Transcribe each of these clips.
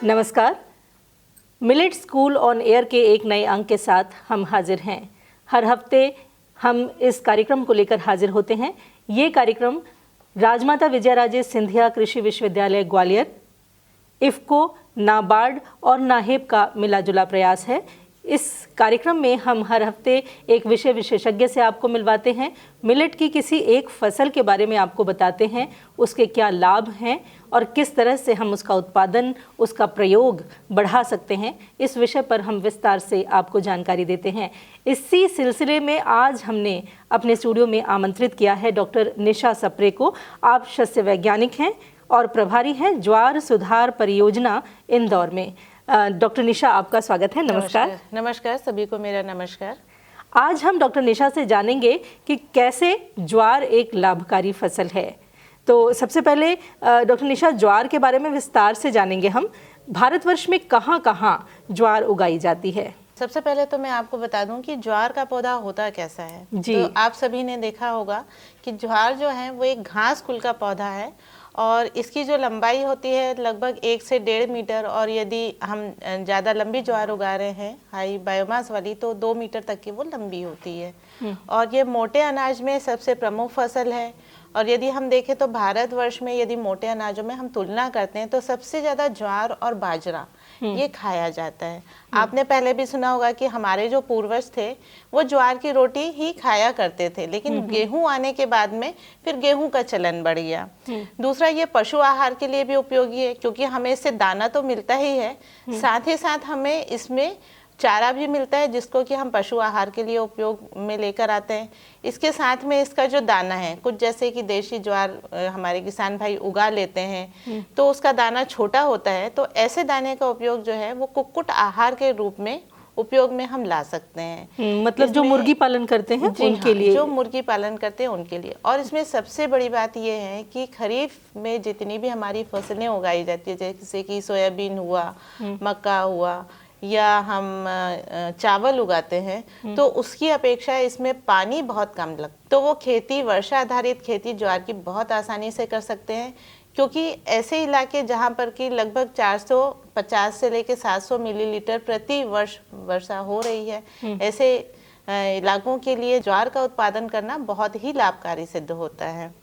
नमस्कार। Millet school on air के एक नए अंक के साथ हम हाजिर हैं। हर हफ्ते हम इस कार्यक्रम को लेकर हाजिर होते हैं। ये कार्यक्रम राजमाता विजयाराजे सिंधिया कृषि विश्वविद्यालय ग्वालियर, इफ़को, नाबार्ड और नाहेब का मिलाजुला प्रयास है। इस कार्यक्रम में हम हर हफ्ते एक विषय विशेषज्ञ से आपको मिलवाते हैं, मिलेट की किसी एक फसल के बारे में आपको बताते हैं, उसके क्या लाभ हैं और किस तरह से हम उसका उत्पादन, उसका प्रयोग बढ़ा सकते हैं। इस विषय पर हम विस्तार से आपको जानकारी देते हैं। इसी सिलसिले में आज हमने अपने स्टूडियो में आमंत्रित किया है डॉक्टर निशा सप्रे को। आप सस्य वैज्ञानिक हैं और प्रभारी हैं ज्वार सुधार परियोजना इंदौर में। डॉक्टर निशा, आपका स्वागत है। नमस्कार। नमस्कार सभी को मेरा नमस्कार। आज हम डॉक्टर निशा से जानेंगे कि कैसे ज्वार एक लाभकारी फसल है। तो सबसे पहले डॉक्टर निशा, ज्वार के बारे में विस्तार से जानेंगे हम। भारतवर्ष में कहाँ कहाँ ज्वार उगाई जाती है? सबसे पहले तो मैं आपको बता दूं कि ज्वार का पौधा होता कैसा है। जी। तो आप सभी ने देखा होगा कि ज्वार जो है वो एक घास कुल का पौधा है और इसकी जो लंबाई होती है लगभग 1 से 1.5 मीटर, और यदि हम ज़्यादा लंबी ज्वार उगा रहे हैं हाई बायोमास वाली तो 2 मीटर तक की वो लंबी होती है। और ये मोटे अनाज में सबसे प्रमुख फसल है। और यदि हम देखें तो भारतवर्ष में यदि मोटे अनाजों में हम तुलना करते हैं तो सबसे ज़्यादा ज्वार और बाजरा ये खाया जाता है। आपने पहले भी सुना होगा कि हमारे जो पूर्वज थे वो ज्वार की रोटी ही खाया करते थे, लेकिन गेहूं आने के बाद में फिर गेहूं का चलन बढ़ गया। दूसरा, ये पशु आहार के लिए भी उपयोगी है क्योंकि हमें इससे दाना तो मिलता ही है, साथ ही साथ हमें इसमें चारा भी मिलता है जिसको कि हम पशु आहार के लिए उपयोग में लेकर आते हैं। इसके साथ में इसका जो दाना है, कुछ जैसे कि देशी ज्वार हमारे किसान भाई उगा लेते हैं तो उसका दाना छोटा होता है, तो ऐसे दाने का उपयोग जो है वो कुक्कुट आहार के रूप में उपयोग में हम ला सकते हैं। मतलब जो मुर्गी पालन करते हैं उनके लिए, जो मुर्गी पालन करते हैं उनके लिए। और इसमें सबसे बड़ी बात यह है कि खरीफ में जितनी भी हमारी फसलें उगाई जाती है, जैसे कि सोयाबीन हुआ, मक्का हुआ या हम चावल उगाते हैं, तो उसकी अपेक्षा इसमें पानी बहुत कम लगता, तो वो खेती, वर्षा आधारित खेती ज्वार की बहुत आसानी से कर सकते हैं। क्योंकि ऐसे इलाके जहाँ पर कि लगभग 450 से लेकर 700 मिलीलीटर प्रति वर्ष वर्षा हो रही है, ऐसे इलाकों के लिए ज्वार का उत्पादन करना बहुत ही लाभकारी सिद्ध होता है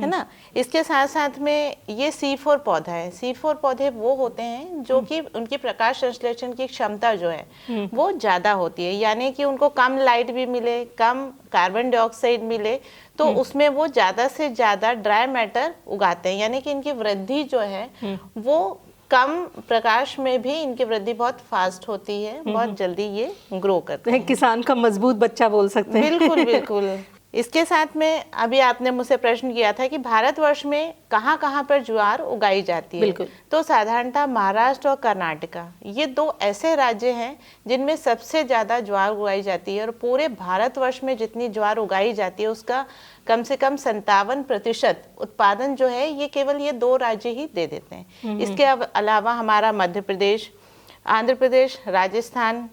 ना। इसके साथ साथ में ये C4 पौधा है। C4 पौधे वो होते हैं जो कि उनकी प्रकाश संश्लेषण की क्षमता जो है वो ज़्यादा होती है, यानी कि उनको कम लाइट भी मिले, कम कार्बन डाइऑक्साइड मिले, तो उसमें वो ज़्यादा से ज़्यादा ड्राई मैटर उगाते हैं, यानी कि इनकी वृद्धि जो है वो कम प्रकाश में भी इनकी वृद्धि बहुत फास्ट होती है, बहुत जल्दी ये ग्रो करते हैं। किसान का मजबूत बच्चा बोल सकते हैं। बिल्कुल बिल्कुल। इसके साथ में अभी आपने मुझसे प्रश्न किया था कि भारतवर्ष में कहाँ कहाँ पर ज्वार उगाई जाती है। तो साधारणतः महाराष्ट्र और कर्नाटका ये 2 ऐसे राज्य हैं जिनमें सबसे ज़्यादा ज्वार उगाई जाती है, और पूरे भारतवर्ष में जितनी ज्वार उगाई जाती है उसका कम से कम 57% उत्पादन जो है ये केवल ये 2 राज्य ही दे देते हैं। इसके अलावा हमारा मध्य प्रदेश, आंध्र प्रदेश, राजस्थान,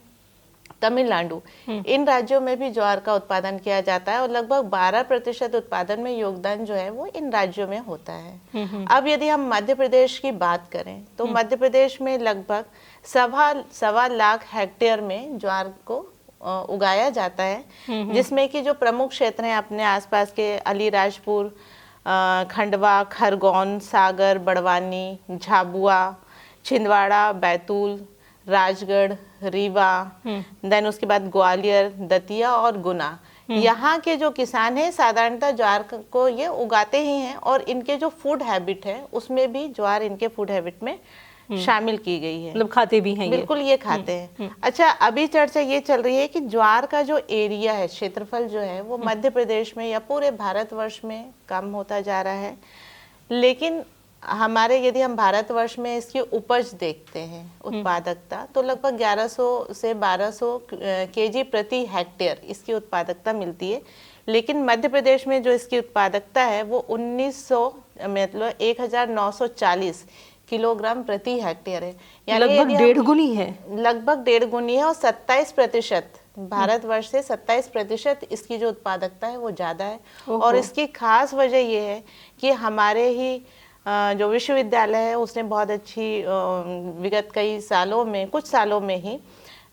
तमिलनाडु, इन राज्यों में भी ज्वार का उत्पादन किया जाता है और लगभग 12% उत्पादन में योगदान जो है वो इन राज्यों में होता है। अब यदि हम मध्य प्रदेश की बात करें तो मध्य प्रदेश में लगभग 1.25 लाख हेक्टेयर में ज्वार को उगाया जाता है, जिसमें कि जो प्रमुख क्षेत्र हैं अपने आसपास के अलीराजपुर, खंडवा, खरगोन, सागर, बड़वानी, झाबुआ, छिंदवाड़ा, बैतूल, राजगढ़, रीवा, देन उसके बाद ग्वालियर, दतिया और गुना। यहाँ के जो किसान हैं साधारणतः ज्वार को ये उगाते ही हैं, और इनके जो फूड हैबिट है उसमें भी ज्वार इनके फूड हैबिट में शामिल की गई है। मतलब खाते भी हैं, बिल्कुल ये खाते हैं। अच्छा, अभी चर्चा ये चल रही है कि ज्वार का जो एरिया है, क्षेत्रफल जो है वो मध्य प्रदेश में या पूरे भारतवर्ष में कम होता जा रहा है, लेकिन हमारे यदि हम भारतवर्ष में इसकी उपज देखते हैं, उत्पादकता, तो लगभग 1100 से 1200 केजी प्रति हेक्टेयर इसकी उत्पादकता मिलती है। लेकिन मध्य प्रदेश में जो इसकी उत्पादकता है वो 1900 मतलब 1940 किलोग्राम प्रति हेक्टेयर है, यानी लगभग 1.5 गुनी है। लगभग 1.5 गुनी है, और 27% भारतवर्ष से 27% इसकी जो उत्पादकता है वो ज़्यादा है। और इसकी खास वजह ये है कि हमारे ही जो विश्वविद्यालय है उसने बहुत अच्छी विगत कई सालों में, कुछ सालों में ही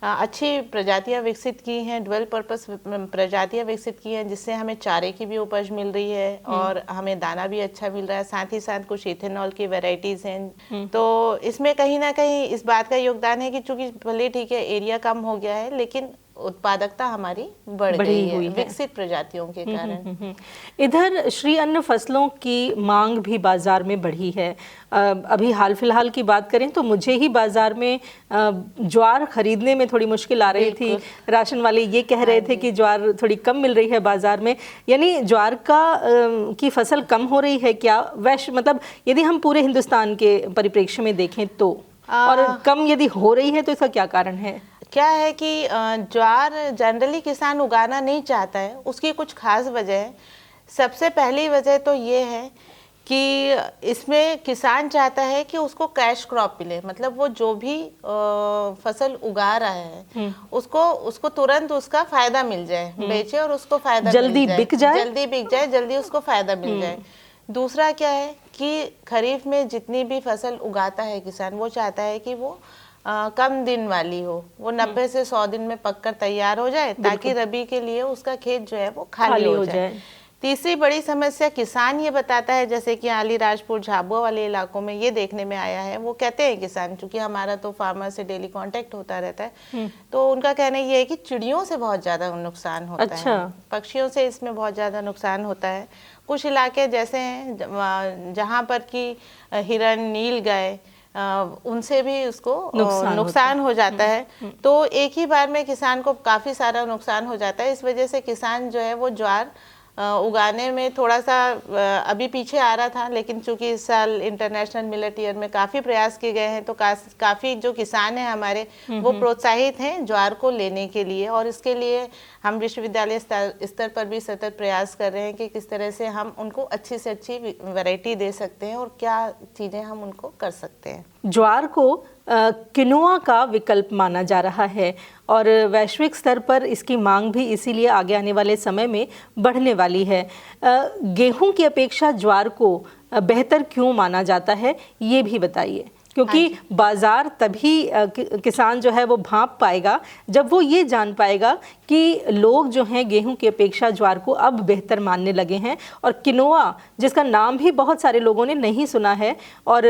अच्छी प्रजातियां विकसित की हैं, ड्वेल पर्पस प्रजातियां विकसित की हैं, जिससे हमें चारे की भी उपज मिल रही है और हमें दाना भी अच्छा मिल रहा है। साथ ही साथ कुछ इथेनॉल की वैरायटीज हैं। तो इसमें कहीं ना कहीं इस बात का योगदान है कि चूंकि भले ठीक है एरिया कम हो गया है, लेकिन उत्पादकता हमारी बढ़ गई है विकसित प्रजातियों के कारण। इधर श्री अन्न फसलों की मांग भी बाजार में बढ़ी है। अभी हाल फिलहाल की बात करें तो मुझे ही बाजार में ज्वार खरीदने में थोड़ी मुश्किल आ रही थी। राशन वाले ये कह रहे थे कि ज्वार थोड़ी कम मिल रही है बाजार में। यानी ज्वार की फसल कम हो रही है क्या? वैश्य मतलब यदि हम पूरे हिंदुस्तान के परिप्रेक्ष्य में देखें तो, और कम यदि हो रही है तो इसका क्या कारण है? क्या है कि ज्वार जनरली किसान उगाना नहीं चाहता है, उसकी कुछ खास वजह है। सबसे पहली वजह तो ये है कि इसमें किसान चाहता है कि उसको कैश क्रॉप मिले, मतलब वो जो भी फसल उगा रहा है उसको तुरंत उसका फायदा मिल जाए, बेचे और उसको फायदा जल्दी बिक जाए, जल्दी उसको फायदा मिल जाए। दूसरा क्या है कि खरीफ में जितनी भी फसल उगाता है किसान, वो चाहता है कि वो कम दिन वाली हो, वो 90 से 100 दिन में पककर तैयार हो जाए, ताकि रबी के लिए उसका खेत जो है वो खाली हो जाए। तीसरी बड़ी समस्या किसान ये बताता है, जैसे कि अलीराजपुर झाबुआ वाले इलाकों में ये देखने में आया है, वो कहते हैं किसान, चूंकि हमारा तो फार्मर से डेली कांटेक्ट होता रहता है, तो उनका कहना ये है कि चिड़ियों से बहुत ज्यादा नुकसान होता है, पक्षियों से इसमें बहुत ज्यादा नुकसान होता है। कुछ इलाके जैसे हैं जहाँ पर कि हिरन, नील गाय, उनसे भी उसको नुकसान हो जाता है। तो एक ही बार में किसान को काफी सारा नुकसान हो जाता है। इस वजह से किसान जो है वो ज्वार उगाने में थोड़ा सा अभी पीछे आ रहा था, लेकिन चूंकि इस साल इंटरनेशनल मिलेट ईयर में काफी प्रयास किए गए हैं, तो काफी जो किसान हैं हमारे वो प्रोत्साहित हैं ज्वार को लेने के लिए। और इसके लिए हम विश्वविद्यालय स्तर पर भी सतत प्रयास कर रहे हैं कि किस तरह से हम उनको अच्छी से अच्छी वैरायटी दे सकते हैं और क्या चीजें हम उनको कर सकते हैं। ज्वार को किनोआ का विकल्प माना जा रहा है और वैश्विक स्तर पर इसकी मांग भी इसीलिए आगे आने वाले समय में बढ़ने वाली है। गेहूं की अपेक्षा ज्वार को बेहतर क्यों माना जाता है, ये भी बताइए, क्योंकि बाजार तभी किसान जो है वो भांप पाएगा जब वो ये जान पाएगा कि लोग जो हैं गेहूं की अपेक्षा ज्वार को अब बेहतर मानने लगे हैं। और किनोआ, जिसका नाम भी बहुत सारे लोगों ने नहीं सुना है और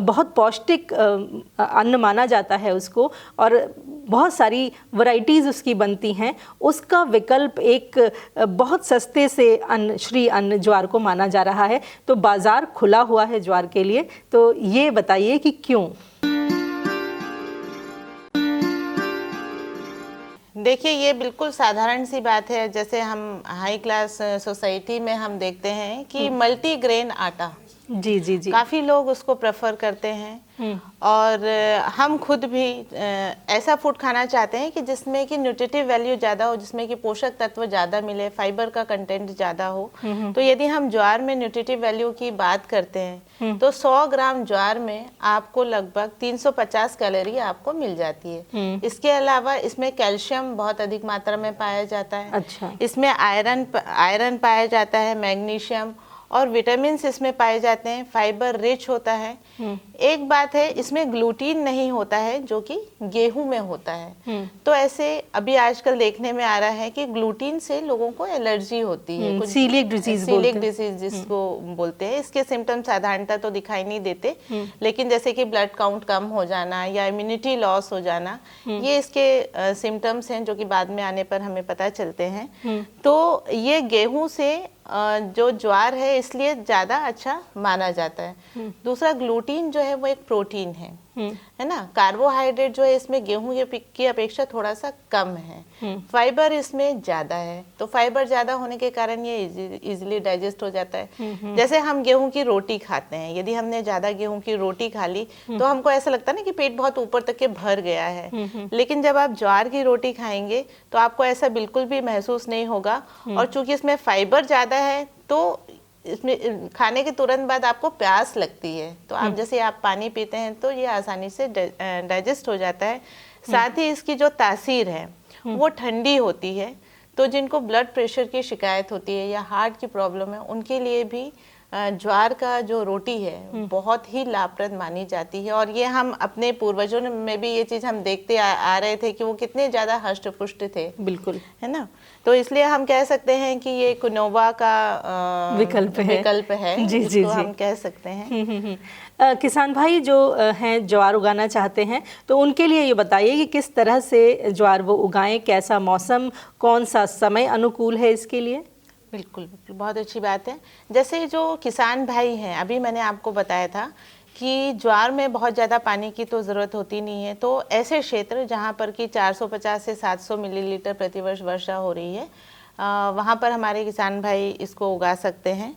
बहुत पौष्टिक अन्न माना जाता है उसको, और बहुत सारी वैरायटीज़ उसकी बनती हैं, उसका विकल्प एक बहुत सस्ते से अन्न, श्री अन्न ज्वार को माना जा रहा है। तो बाज़ार खुला हुआ है ज्वार के लिए, तो ये बताइए कि क्यों? देखिए, ये बिल्कुल साधारण सी बात है। जैसे हम हाई क्लास सोसाइटी में हम देखते हैं कि मल्टीग्रेन आटा, जी जी जी, काफी लोग उसको प्रेफर करते हैं। और हम खुद भी ऐसा फूड खाना चाहते हैं कि जिसमें कि न्यूट्रिटिव वैल्यू ज़्यादा हो, जिसमें कि पोषक तत्व ज़्यादा मिले, फाइबर का कंटेंट ज़्यादा हो। तो यदि हम ज्वार में न्यूट्रिटिव वैल्यू की बात करते हैं तो 100 ग्राम ज्वार में आपको लगभग 350 कैलोरी आपको मिल जाती है। इसके अलावा इसमें कैल्शियम बहुत अधिक मात्रा में पाया जाता है। अच्छा। इसमें आयरन पाया जाता है, मैग्नीशियम और विटामिन इसमें पाए जाते हैं, फाइबर रिच होता है। एक बात है, इसमें ग्लूटीन नहीं होता है जो कि गेहूं में होता है। तो ऐसे अभी आजकल देखने में आ रहा है कि ग्लूटीन से लोगों को एलर्जी होती है, कुछ सीलिएक डिजीज जिसको बोलते हैं। इसके सिम्टम्स साधारणतः तो दिखाई नहीं देते, लेकिन जैसे कि ब्लड काउंट कम हो जाना या इम्यूनिटी लॉस हो जाना, ये इसके सिम्टम्स हैं जो कि बाद में आने पर हमें पता चलते हैं। तो ये गेहूं से जो ज्वार है इसलिए ज्यादा अच्छा माना जाता है। दूसरा, ग्लूटीन जो है वो एक प्रोटीन है ना। कार्बोहाइड्रेट जो है इसमें गेहूं की अपेक्षा थोड़ा सा कम है। फाइबर इसमें ज्यादा है, तो फाइबर ज्यादा होने के कारण ये इजीली डाइजेस्ट हो जाता है। जैसे हम गेहूं की रोटी खाते हैं, यदि हमने ज्यादा गेहूं की रोटी खा ली तो हमको ऐसा लगता है ना कि पेट बहुत ऊपर तक के भर गया है। लेकिन जब आप ज्वार की रोटी खाएंगे तो आपको ऐसा बिल्कुल भी महसूस नहीं होगा। और चूंकि इसमें फाइबर ज्यादा है तो इसमें खाने के तुरंत बाद आपको प्यास लगती है, तो आप जैसे आप पानी पीते हैं तो ये आसानी से डाइजेस्ट हो जाता है। साथ ही इसकी जो तासीर है वो ठंडी होती है, तो जिनको ब्लड प्रेशर की शिकायत होती है या हार्ट की प्रॉब्लम है उनके लिए भी ज्वार का जो रोटी है बहुत ही लाभप्रद मानी जाती है। और ये हम अपने पूर्वजों में भी ये चीज हम देखते आ रहे थे कि वो कितने ज्यादा हष्ट पुष्ट थे, बिल्कुल, है ना। तो इसलिए हम कह सकते हैं कि ये क्विनोवा का विकल्प है। जी, इसको जी, हम कह सकते हैं। किसान भाई जो हैं ज्वार उगाना चाहते हैं तो उनके लिए ये बताइए कि किस तरह से ज्वार वो उगाएं, कैसा मौसम, कौन सा समय अनुकूल है इसके लिए? बिल्कुल बिल्कुल, बहुत अच्छी बात है। जैसे जो किसान भाई हैं, अभी मैंने आपको बताया था कि ज्वार में बहुत ज़्यादा पानी की तो ज़रूरत होती नहीं है, तो ऐसे क्षेत्र जहाँ पर कि 450 से 700 मिलीलीटर प्रतिवर्ष वर्षा हो रही है, वहाँ पर हमारे किसान भाई इसको उगा सकते हैं।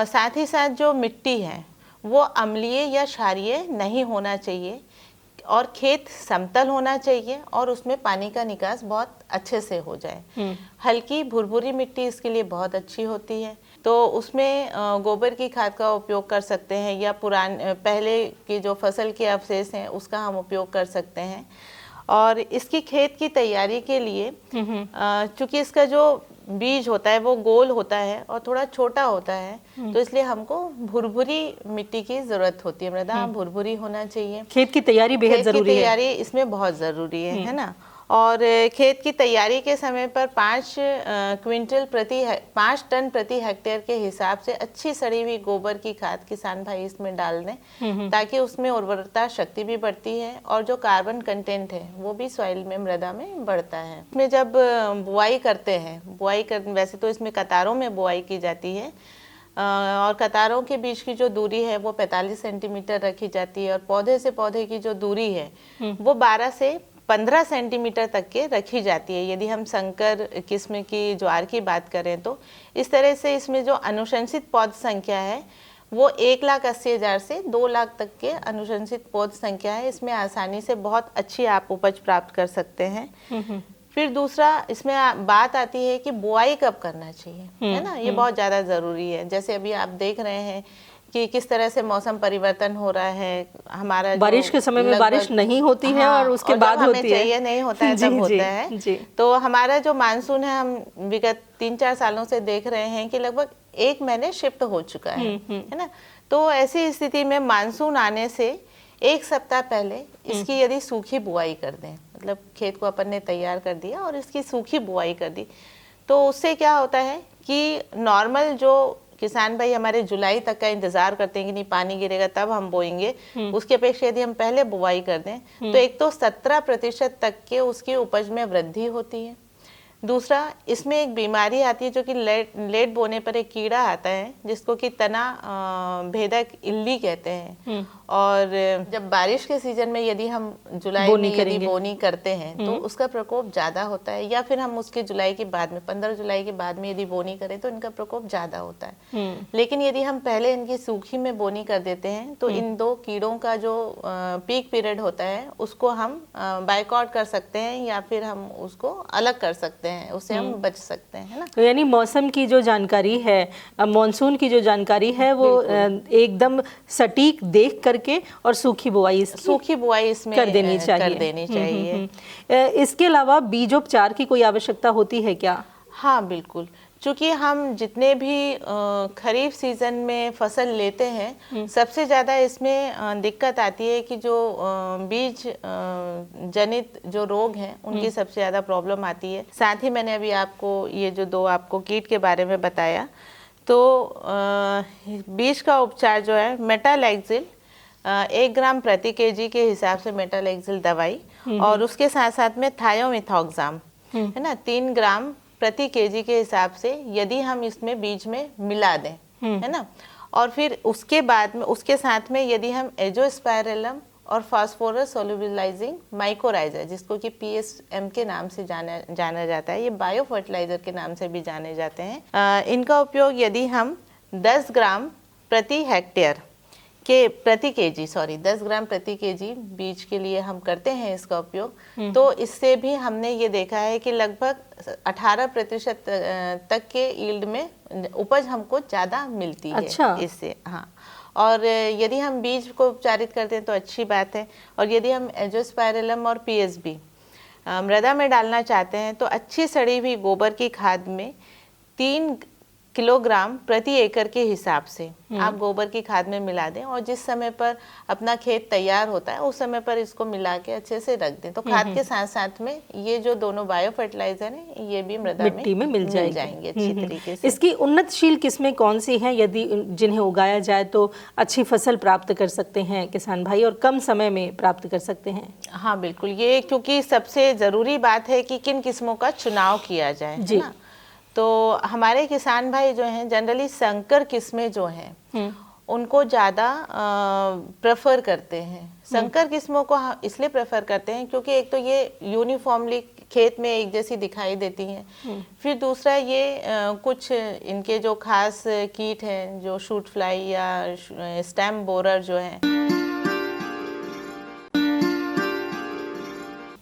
साथ ही साथ जो मिट्टी है वो अम्लीय या क्षारीय नहीं होना चाहिए और खेत समतल होना चाहिए और उसमें पानी का निकास बहुत अच्छे से हो जाए। हल्की भुरभुरी मिट्टी इसके लिए बहुत अच्छी होती है, तो उसमें गोबर की खाद का उपयोग कर सकते हैं या पहले की जो फसल के अवशेष हैं उसका हम उपयोग कर सकते हैं। और इसकी खेत की तैयारी के लिए चूंकि इसका जो बीज होता है वो गोल होता है और थोड़ा छोटा होता है, तो इसलिए हमको भुरभुरी मिट्टी की जरूरत होती है। मृदा भुरभुरी होना चाहिए। खेत की तैयारी बेहद जरूरी है। तैयारी इसमें बहुत जरूरी है ना। और खेत की तैयारी के समय पर 5 टन प्रति हेक्टेयर के हिसाब से अच्छी सड़ी हुई गोबर की खाद किसान भाई इसमें डाल दें, ताकि उसमें उर्वरता शक्ति भी बढ़ती है और जो कार्बन कंटेंट है वो भी सॉइल में, मृदा में बढ़ता है। इसमें जब बुआई करते हैं, वैसे तो इसमें कतारों में बुआई की जाती है और कतारों के बीच की जो दूरी है वो 45 सेंटीमीटर रखी जाती है और पौधे से पौधे की जो दूरी है वो 12 से 15 सेंटीमीटर तक के रखी जाती है। यदि हम संकर किस्म की ज्वार की बात करें तो इस तरह से इसमें जो अनुशंसित पौध संख्या है वो 1,80,000 से 2 लाख तक के अनुशंसित पौध संख्या है। इसमें आसानी से बहुत अच्छी आप उपज प्राप्त कर सकते हैं। फिर दूसरा इसमें बात आती है कि बुआई कब करना चाहिए, है ना। ये बहुत ज़्यादा ज़रूरी है। जैसे अभी आप देख रहे हैं कि किस तरह से मौसम परिवर्तन हो रहा है। हमारा बारिश के समय में बारिश नहीं होती है और उसके बाद होती है, चाहिए नहीं होता है तब होता है। तो हमारा जो मानसून है हम विगत 3-4 सालों से देख रहे हैं कि लगभग 1 महीने शिफ्ट हो चुका है ना। तो ऐसी स्थिति में मानसून आने से 1 सप्ताह पहले इसकी यदि सूखी बुआई कर दें, मतलब खेत को अपन ने तैयार कर दिया और इसकी सूखी बुआई कर दी, तो उससे क्या होता है कि नॉर्मल जो किसान भाई हमारे जुलाई तक का इंतजार करते हैं कि नहीं पानी गिरेगा तब हम बोएंगे, उसकी अपेक्षा यदि हम पहले बुआई कर दें तो एक तो 17% तक के उसकी उपज में वृद्धि होती है। दूसरा, इसमें एक बीमारी आती है जो कि लेट बोने पर एक कीड़ा आता है जिसको कि तना भेदक इल्ली कहते हैं। और जब बारिश के सीजन में यदि हम जुलाई में यदि बोनी करते हैं तो उसका प्रकोप ज्यादा होता है, या फिर हम उसके जुलाई के बाद में 15 जुलाई के बाद में यदि बोनी करें तो इनका प्रकोप ज्यादा होता है। लेकिन यदि हम पहले इनकी सूखी में बोनी कर देते हैं तो इन 2 कीड़ों का जो पीक पीरियड होता है उसको हम बाइकआउट कर सकते हैं या फिर हम उसको अलग कर सकते हैं, उससे हम बच सकते हैं, है ना। तो यानी मौसम की जो जानकारी है, मानसून की जो जानकारी है वो एकदम सटीक देख करके और सूखी बुआई इसमें कर देनी चाहिए। इसके अलावा बीजोपचार की कोई आवश्यकता होती है क्या? हाँ बिल्कुल, चूँकि हम जितने भी खरीफ सीजन में फसल लेते हैं सबसे ज़्यादा इसमें दिक्कत आती है कि जो बीज जनित जो रोग हैं उनकी सबसे ज़्यादा प्रॉब्लम आती है। साथ ही मैंने अभी आपको ये जो 2 आपको कीट के बारे में बताया, तो बीज का उपचार जो है मेटालाइक्सिल 1 ग्राम प्रति केजी के हिसाब से मेटालाइक्सिल दवाई और उसके साथ साथ में थायोमिथॉक्साम, है ना, 3 ग्राम प्रति केजी के हिसाब से यदि हम इसमें बीज में मिला दें, है ना। और फिर उसके बाद में उसके साथ में यदि हम एजोस्पाइरलम और फास्फोरस सोल्यूबिलाइजिंग माइकोराइजर, जिसको कि PSM के नाम से जाना जाता है, ये बायो फर्टिलाइजर के नाम से भी जाने जाते हैं, इनका उपयोग यदि हम 10 ग्राम प्रति हेक्टेयर के प्रति केजी 10 ग्राम प्रति केजी बीज के लिए हम करते हैं इसका उपयोग, तो इससे भी हमने ये देखा है कि लगभग 18% तक के यील्ड में उपज हमको ज़्यादा मिलती है। अच्छा। इससे हाँ, और यदि हम बीज को उपचारित करते हैं तो अच्छी बात है। और यदि हम एजोस्पाइरलम और PSB मृदा में डालना चाहते हैं तो अच्छी सड़ी हुई गोबर की खाद में 3 किलोग्राम प्रति एकड़ के हिसाब से आप गोबर की खाद में मिला दें, और जिस समय पर अपना खेत तैयार होता है उस समय पर इसको मिला के अच्छे से रख दें। तो खाद के साथ साथ में ये जो दोनों बायो फर्टिलाइजर हैं ये भी मिट्टी में मिल जाएंगे अच्छी तरीके से। इसकी उन्नतशील किस्में कौन सी हैं यदि जिन्हें उगाया जाए तो अच्छी फसल प्राप्त कर सकते हैं किसान भाई, और कम समय में प्राप्त कर सकते हैं? हाँ बिल्कुल, ये क्योंकि सबसे ज़रूरी बात है कि किन किस्मों का चुनाव किया जाए, है ना। तो हमारे किसान भाई जो हैं जनरली संकर किस्में जो हैं उनको ज़्यादा प्रेफर करते हैं। संकर किस्मों को इसलिए प्रेफर करते हैं क्योंकि एक तो ये यूनिफॉर्मली खेत में एक जैसी दिखाई देती हैं, फिर दूसरा ये कुछ इनके जो खास कीट हैं जो शूट फ्लाई या स्टेम बोरर जो हैं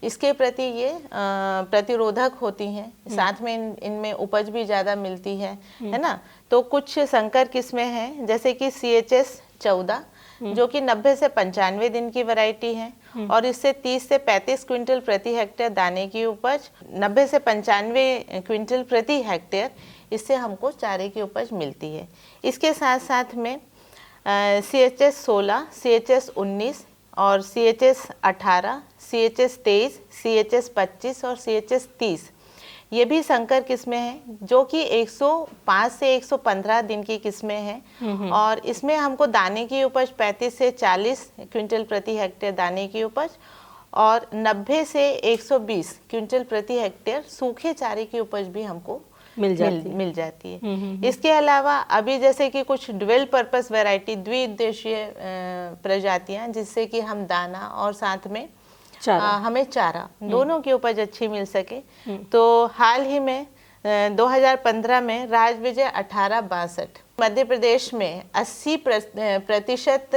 इसके प्रति ये प्रतिरोधक होती हैं, साथ में इनमें उपज भी ज़्यादा मिलती है ना। तो कुछ संकर किस्में हैं जैसे कि CHS 14 जो कि 90 से 95 दिन की वैरायटी है, और इससे 30 से 35 क्विंटल प्रति हेक्टेयर दाने की उपज, 90 से 95 क्विंटल प्रति हेक्टेयर इससे हमको चारे की उपज मिलती है। इसके साथ साथ में CHS 16, CHS 19 और CHS 18, CHS 23, CHS 25 और CHS 30 ये भी संकर किस्में हैं जो कि 105 से 115 दिन की किस्में हैं, और इसमें हमको दाने की उपज 35 से 40 क्विंटल प्रति हेक्टेयर दाने की उपज, और 90 से 120 क्विंटल प्रति हेक्टेयर सूखे चारे की उपज भी हमको मिल जाती है। इसके अलावा अभी जैसे कि कुछ ड्यूअल पर्पस वैरायटी, द्विउद्देशीय प्रजातियां, जिससे कि हम दाना और साथ में हमें चारा दोनों की उपज अच्छी मिल सके। तो हाल ही में 2015 में राजविजय 1862 मध्य प्रदेश में 80%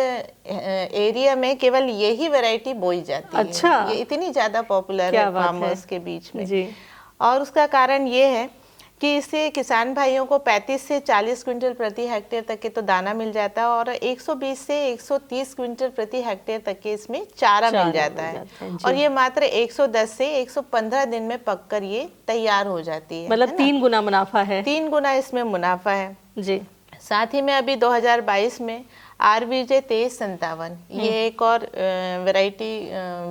एरिया में केवल यही वैरायटी बोई जाती है। अच्छा, ये इतनी ज्यादा पॉपुलर है फार्मर्स के बीच में जी। और उसका कारण ये है कि इससे किसान भाइयों को 35 से 40 क्विंटल प्रति हेक्टेयर तक के तो दाना मिल जाता है, और 120 से 130 क्विंटल प्रति हेक्टेयर तक के इसमें चारा मिल जाता है, और ये मात्र 110 से 115 दिन में पककर ये तैयार हो जाती है। मतलब 3 गुना मुनाफा है। 3 गुना इसमें मुनाफा है जी। साथ ही में अभी 2022 में RVJ 2357 ये एक और वैरायटी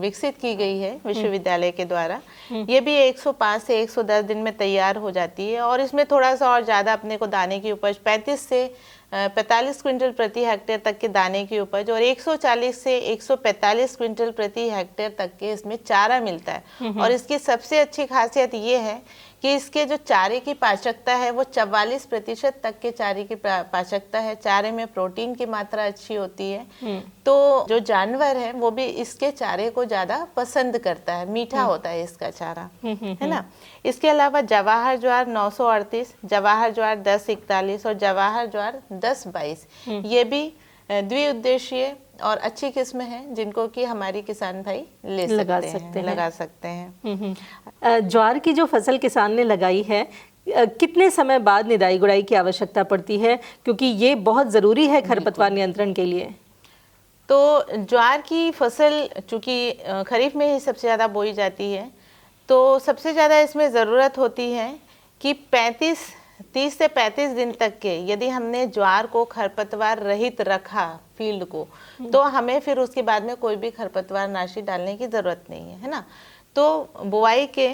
विकसित की गई है विश्वविद्यालय के द्वारा। ये भी 105 से 110 दिन में तैयार हो जाती है, और इसमें थोड़ा सा और ज़्यादा अपने को दाने की उपज 35 से 45 क्विंटल प्रति हेक्टेयर तक के दाने की उपज, और 140 से 145 क्विंटल प्रति हेक्टेयर तक के इसमें चारा मिलता है। और इसकी सबसे अच्छी खासियत ये है कि इसके जो चारे की पाचकता है वो 44% तक के चारे की पाचकता है। चारे में प्रोटीन की मात्रा अच्छी होती है, तो जो जानवर है वो भी इसके चारे को ज़्यादा पसंद करता है, मीठा होता है इसका चारा, है ना। इसके अलावा जवाहर ज्वार 938, जवाहर ज्वार 1041 और जवाहर ज्वार 1022 ये भी द्विउद्देशीय और अच्छी किस्म है जिनको कि हमारी किसान भाई लगा सकते हैं। ज्वार की जो फसल किसान ने लगाई है कितने समय बाद निदाई गुड़ाई की आवश्यकता पड़ती है, क्योंकि ये बहुत ज़रूरी है खरपतवार नियंत्रण के लिए? तो ज्वार की फसल चूँकि खरीफ में ही सबसे ज़्यादा बोई जाती है, तो सबसे ज़्यादा इसमें ज़रूरत होती है कि 30 से 35 दिन तक के यदि हमने ज्वार को खरपतवार रहित रखा फील्ड को, तो हमें फिर उसके बाद में कोई भी खरपतवार नाशी डालने की ज़रूरत नहीं है ना। तो बुआई के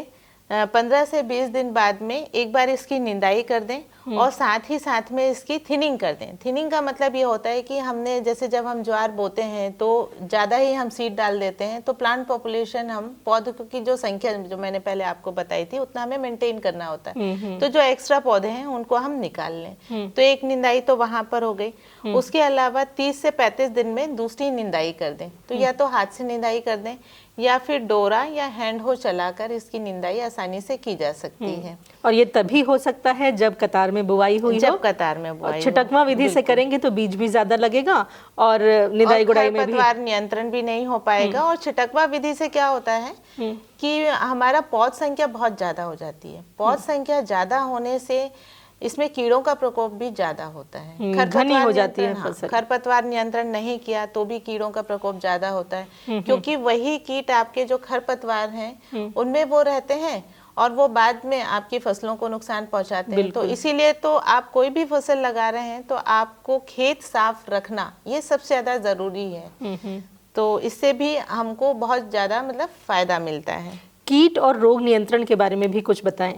15 से 20 दिन बाद में एक बार इसकी निंदाई कर दें, और साथ ही साथ में इसकी थिनिंग कर दें। थिनिंग का मतलब ये होता है कि हमने जैसे जब हम ज्वार बोते हैं तो ज़्यादा ही हम सीड डाल देते हैं, तो प्लांट पॉपुलेशन हम पौधों की जो संख्या जो मैंने पहले आपको बताई थी उतना हमें मेंटेन करना होता है। तो जो एक्स्ट्रा पौधे हैं उनको हम निकाल लें। तो एक निंदाई तो वहाँ पर हो गई। उसके अलावा 30 से 35 दिन में दूसरी निंदाई कर दें। तो या तो हाथ से निंदाई कर दें या फिर डोरा या हैंड हो चलाकर इसकी निंदाई आसानी से की जा सकती है। और ये तभी हो सकता है जब कतार में बुआई हुई हो। जब कतार में बुआई, छिटकवा विधि से करेंगे तो बीज भी ज्यादा लगेगा और निदाई गुड़ाई में भी खरपतवार नियंत्रण भी नहीं हो पाएगा। और छिटकवा विधि से क्या होता है कि हमारा पौध संख्या बहुत ज्यादा हो जाती है। पौध संख्या ज्यादा होने से इसमें कीड़ों का प्रकोप भी ज्यादा होता है। घनी हो जाती है फसल। खरपतवार नियंत्रण नहीं किया तो भी कीड़ों का प्रकोप ज्यादा होता है, क्योंकि वही कीट आपके जो खरपतवार हैं उनमें वो रहते हैं और वो बाद में आपकी फसलों को नुकसान पहुंचाते हैं। तो इसीलिए तो आप कोई भी फसल लगा रहे हैं तो आपको खेत साफ रखना ये सबसे ज़्यादा ज़रूरी है। तो इससे भी हमको बहुत ज़्यादा मतलब फ़ायदा मिलता है। कीट और रोग नियंत्रण के बारे में भी कुछ बताएं।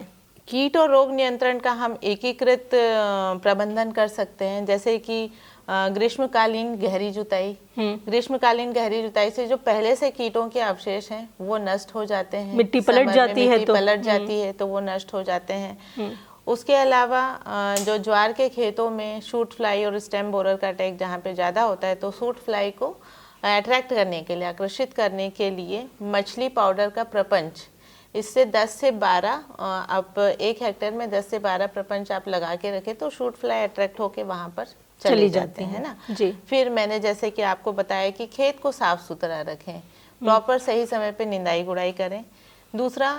कीट और रोग नियंत्रण का हम एकीकृत प्रबंधन कर सकते हैं, जैसे कि ग्रीष्मकालीन गहरी जुताई। ग्रीष्मकालीन गहरी जुताई से जो पहले से कीटों के अवशेष हैं वो नष्ट हो जाते हैं, मिट्टी पलट जाती है तो वो नष्ट हो जाते हैं। उसके अलावा जो ज्वार के खेतों में शूट फ्लाई और स्टेम बोरर का अटैक जहाँ पे ज़्यादा होता है, तो शूट फ्लाई को अट्रैक्ट करने के लिए, आकर्षित करने के लिए मछली पाउडर का प्रपंच, इससे 10 से 12 आप 1 हेक्टेयर में 10 से 12 प्रपंच आप लगा के रखें तो शूट फ्लाई अट्रैक्ट होके वहाँ पर चली जाते हैं ना जी। फिर मैंने जैसे कि आपको बताया कि खेत को साफ सुथरा रखें, प्रॉपर सही समय पे निंदाई गुड़ाई करें। दूसरा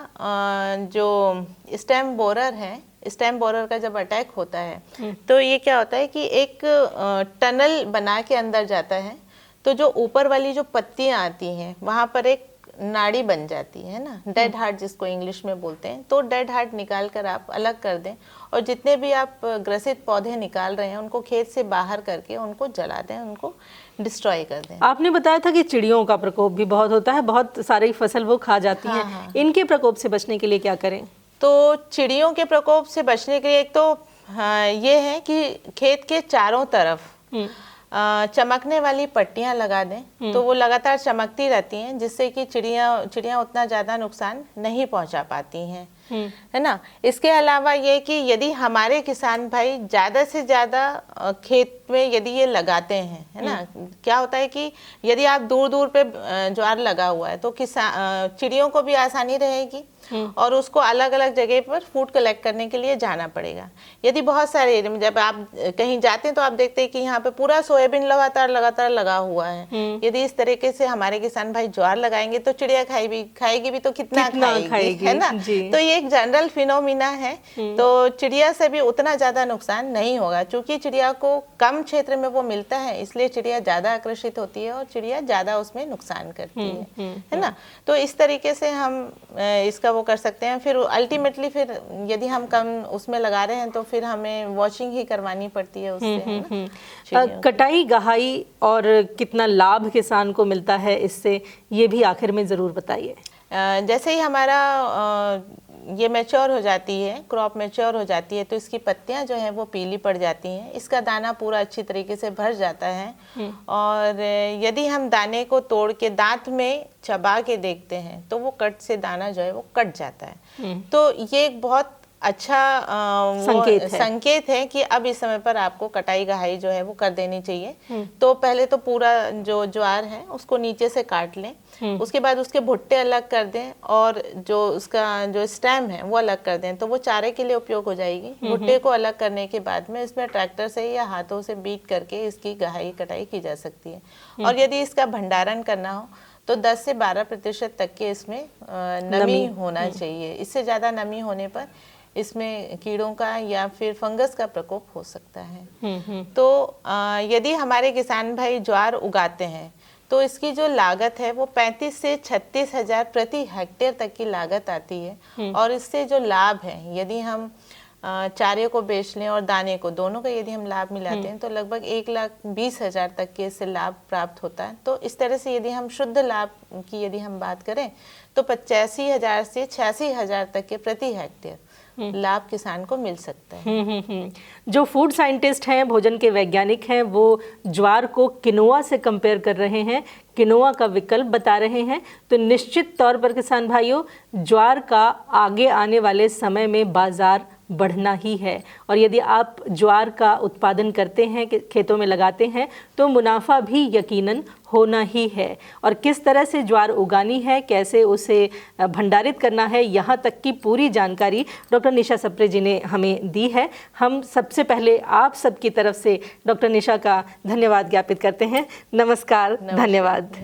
जो स्टेम बोरर है, स्टेम बोरर का जब अटैक होता है तो ये क्या होता है कि एक टनल बना के अंदर जाता है, तो जो ऊपर वाली जो पत्तियां आती हैं वहां पर एक नाड़ी बन जाती है ना, डेड हार्ट जिसको इंग्लिश में बोलते हैं। तो डेड हार्ट निकाल कर आप अलग कर दें और जितने भी आप ग्रसित पौधे निकाल रहे हैं उनको खेत से बाहर करके उनको जला दें, उनको डिस्ट्रॉय कर दें। आपने बताया था कि चिड़ियों का प्रकोप भी बहुत होता है, बहुत सारी फसल वो खा जाती हैं। हाँ। इनके प्रकोप से बचने के लिए क्या करें? तो चिड़ियों के प्रकोप से बचने के लिए एक तो ये है कि खेत के चारों तरफ चमकने वाली पट्टियां लगा दें, तो वो लगातार चमकती रहती हैं, जिससे कि चिड़ियां उतना ज़्यादा नुकसान नहीं पहुंचा पाती हैं, है ना। इसके अलावा ये कि यदि हमारे किसान भाई ज़्यादा से ज़्यादा खेत में यदि ये लगाते हैं, है ना, क्या होता है कि यदि आप दूर दूर पे ज्वार लगा हुआ है तो चिड़ियों को भी आसानी रहेगी और उसको अलग अलग जगह पर फूड कलेक्ट करने के लिए जाना पड़ेगा। यदि बहुत सारे एरिया में जब आप कहीं जाते हैं तो आप देखते हैं कि यहाँ पे पूरा सोयाबीन लगातार लगा हुआ है। यदि इस तरीके से हमारे किसान भाई ज्वार लगाएंगे तो चिड़िया खाएगी भी तो कितना खाएगी, है ना। तो ये एक जनरल फिनोमिना है, तो चिड़िया से भी उतना ज्यादा नुकसान नहीं होगा। चूंकि चिड़िया को कम क्षेत्र में वो मिलता है, इसलिए चिड़िया ज्यादा आकर्षित होती है और चिड़िया ज्यादा उसमें नुकसान करती है ना। तो इस तरीके से हम इसका वो कर सकते हैं। फिर अल्टीमेटली फिर यदि हम कम उसमें लगा रहे हैं तो फिर हमें वॉशिंग ही करवानी पड़ती है उससे। कटाई गहाई और कितना लाभ किसान को मिलता है इससे, ये भी आखिर में जरूर बताइए। जैसे ही हमारा ये मैच्योर हो जाती है, क्रॉप मैच्योर हो जाती है, तो इसकी पत्तियां जो हैं वो पीली पड़ जाती हैं, इसका दाना पूरा अच्छी तरीके से भर जाता है। और यदि हम दाने को तोड़ के दांत में चबा के देखते हैं तो वो कट से दाना जो है वो कट जाता है। तो ये एक बहुत अच्छा संकेत है कि अब इस समय पर आपको कटाई गहाई जो है वो कर देनी चाहिए। तो पहले तो पूरा जो ज्वार है उसको नीचे से काट लें, उसके बाद उसके भुट्टे अलग कर दें और जो उसका जो स्टेम है वो अलग कर दें, तो वो चारे के लिए उपयोग हो जाएगी। भुट्टे को अलग करने के बाद में इसमें ट्रैक्टर से या हाथों से बीट करके इसकी गहाई कटाई की जा सकती है। और यदि इसका भंडारण करना हो तो 10 से 12% तक के इसमें नमी होना चाहिए। इससे ज़्यादा नमी होने पर इसमें कीड़ों का या फिर फंगस का प्रकोप हो सकता है। तो यदि हमारे किसान भाई ज्वार उगाते हैं तो इसकी जो लागत है वो 35 से 36 हजार प्रति हेक्टेयर तक की लागत आती है। और इससे जो लाभ है, यदि हम चारे को बेच लें और दाने को, दोनों का यदि हम लाभ मिलाते हैं तो लगभग 1,20,000 तक के इससे लाभ प्राप्त होता है। तो इस तरह से यदि हम शुद्ध लाभ की यदि हम बात करें तो 85,000 से 86,000 तक के प्रति हेक्टेयर लाभ किसान को मिल सकता है। जो फूड साइंटिस्ट हैं, भोजन के वैज्ञानिक हैं, वो ज्वार को किनोआ से कंपेयर कर रहे हैं, किनोआ का विकल्प बता रहे हैं। तो निश्चित तौर पर किसान भाइयों, ज्वार का आगे आने वाले समय में बाजार बढ़ना ही है। और यदि आप ज्वार का उत्पादन करते हैं, खेतों में लगाते हैं, तो मुनाफा भी यकीनन होना ही है। और किस तरह से ज्वार उगानी है, कैसे उसे भंडारित करना है, यहाँ तक की पूरी जानकारी डॉक्टर निशा सप्रे जी ने हमें दी है। हम सबसे पहले आप सबकी तरफ से डॉक्टर निशा का धन्यवाद ज्ञापित करते हैं। नमस्कार, धन्यवाद।